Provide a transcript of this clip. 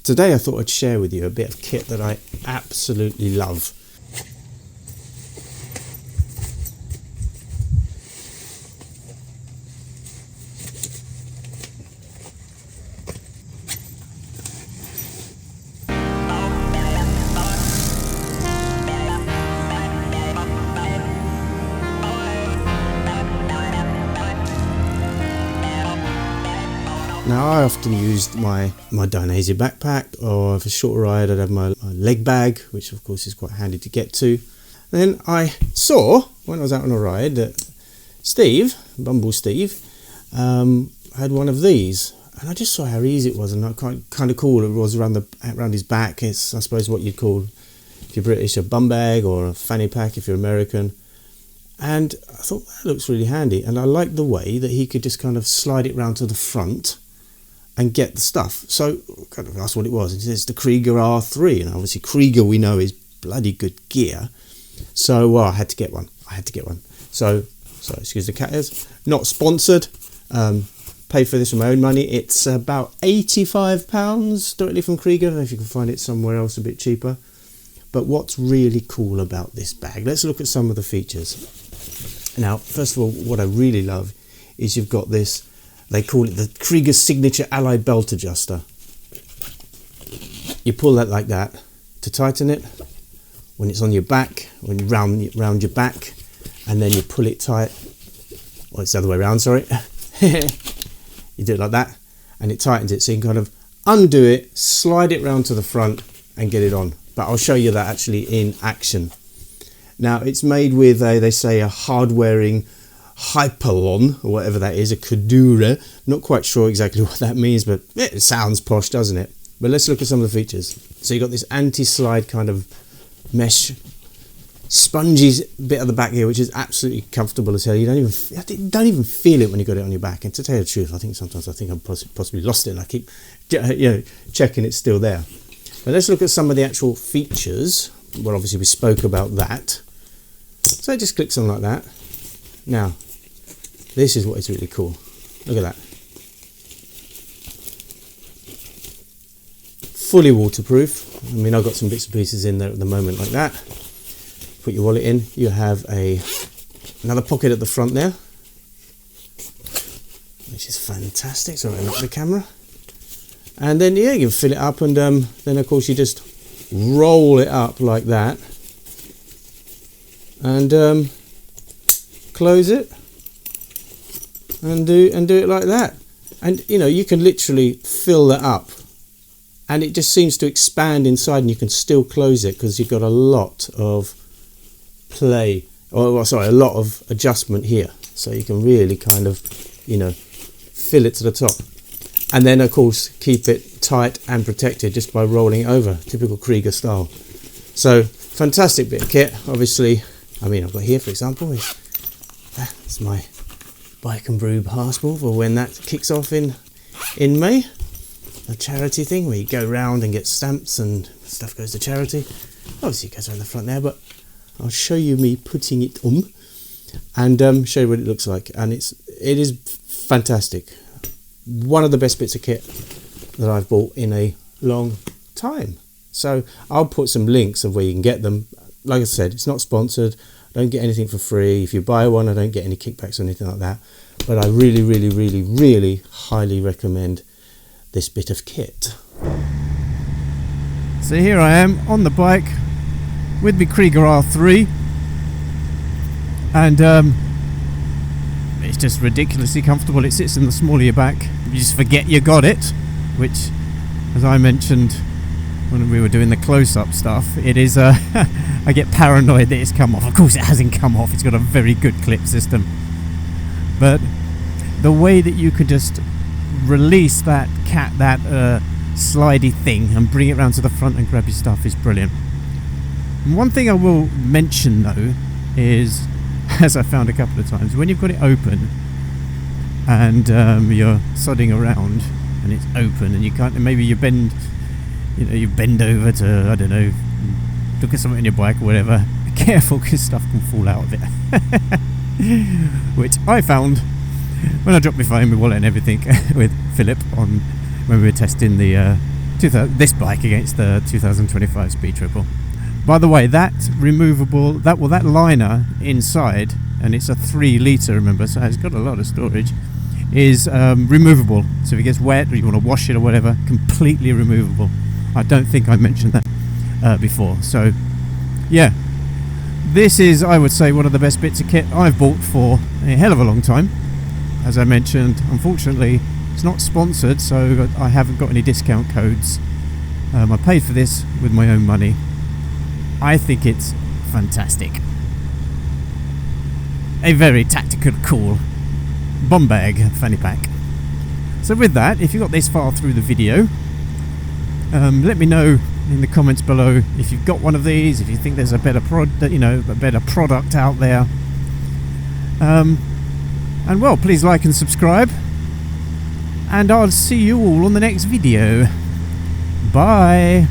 Today I thought I'd share with you a bit of kit that I absolutely love. Now I often used my Dainese backpack, or for a short ride I'd have my leg bag, which of course is quite handy to get to. Then I saw, when I was out on a ride, that Steve, Bumble Steve, had one of these, and I just saw how easy it was and kind of cool it was around his back. It's, I suppose, what you'd call, if you're British, a bum bag, or a fanny pack if you're American. And I thought, that looks really handy, and I liked the way that he could just kind of slide it round to the front and get the stuff. So kind of asked what it was. It says the Kriega R3, and obviously Kriega we know is bloody good gear. So I had to get one. So excuse the cat ears. Not sponsored. Paid for this with my own money. It's about £85 directly from Kriega. I don't know if you can find it somewhere else a bit cheaper. But what's really cool about this bag? Let's look at some of the features. Now, first of all, what I really love is you've got this. They call it the Kriega Signature Allied Belt Adjuster. You pull that like that to tighten it. When it's on your back, when you round your back, and then you pull it tight. Or it's the other way around, sorry. You do it like that, and it tightens it. So you can kind of undo it, slide it round to the front, and get it on. But I'll show you that actually in action. Now, it's made with, they say, a hard-wearing Hypalon, or whatever that is, a Kadura. Not quite sure exactly what that means, but it sounds posh, doesn't it? But let's look at some of the features. So you've got this anti-slide kind of mesh spongy bit at the back here, which is absolutely comfortable as hell. You don't even feel it when you got it on your back. And to tell you the truth, I think sometimes I've possibly lost it, and I keep checking it's still there. But let's look at some of the actual features. Well, obviously we spoke about that. So it just clicks on like that. Now, this is what is really cool. Look at that. Fully waterproof. I mean, I've got some bits and pieces in there at the moment like that. Put your wallet in. You have another pocket at the front there, which is fantastic. Sorry, I knocked the camera. And then, yeah, you can fill it up, and then of course you just roll it up like that, and close it, and do it like that. And you can literally fill that up, and it just seems to expand inside, and you can still close it because you've got a lot of a lot of adjustment here, so you can really kind of fill it to the top. And then, of course, keep it tight and protected just by rolling it over, typical Kriega style. So, fantastic bit of kit. Obviously, I mean, I've got here, for example, it's my Bike and Brew passport for when that kicks off in May. A charity thing where you go round and get stamps and stuff goes to charity. Obviously, it goes around the front there, but I'll show you me putting it on and show you what it looks like. And it is fantastic. One of the best bits of kit that I've bought in a long time. So I'll put some links of where you can get them. Like I said, it's not sponsored. I don't get anything for free. If you buy one, I don't get any kickbacks or anything like that. But I really, really, really, really highly recommend this bit of kit. So here I am on the bike with the Kriega R3. And it's just ridiculously comfortable. It sits in the small of your back. You just forget you got it, which, as I mentioned when we were doing the close-up stuff, it is I get paranoid that it's come off. Of course it hasn't come off. It's got a very good clip system. But the way that you could just release that slidey thing and bring it round to the front and grab your stuff is brilliant. And one thing I will mention though is, as I found a couple of times, when you've got it open and you're sodding around and it's open and you can't, maybe you bend over to, I don't know, look at something on your bike or whatever, be careful because stuff can fall out of it. Which I found when I dropped my phone, my wallet and everything with Philip on when we were testing the this bike against the 2025 Speed Triple. By the way, that removable, that liner inside, and it's a 3 litre, remember, so it's got a lot of storage, is removable. So if it gets wet or you want to wash it or whatever, completely removable. I don't think I mentioned that before. So yeah, this is, I would say, one of the best bits of kit I've bought for a hell of a long time. As I mentioned, unfortunately it's not sponsored, so I haven't got any discount codes. I paid for this with my own money. I think it's fantastic. A very tactical, cool bomb bag fanny pack. So with that, if you got this far through the video, let me know in the comments below if you've got one of these, if you think there's a better product out there. And well, please like and subscribe, and I'll see you all on the next video. Bye.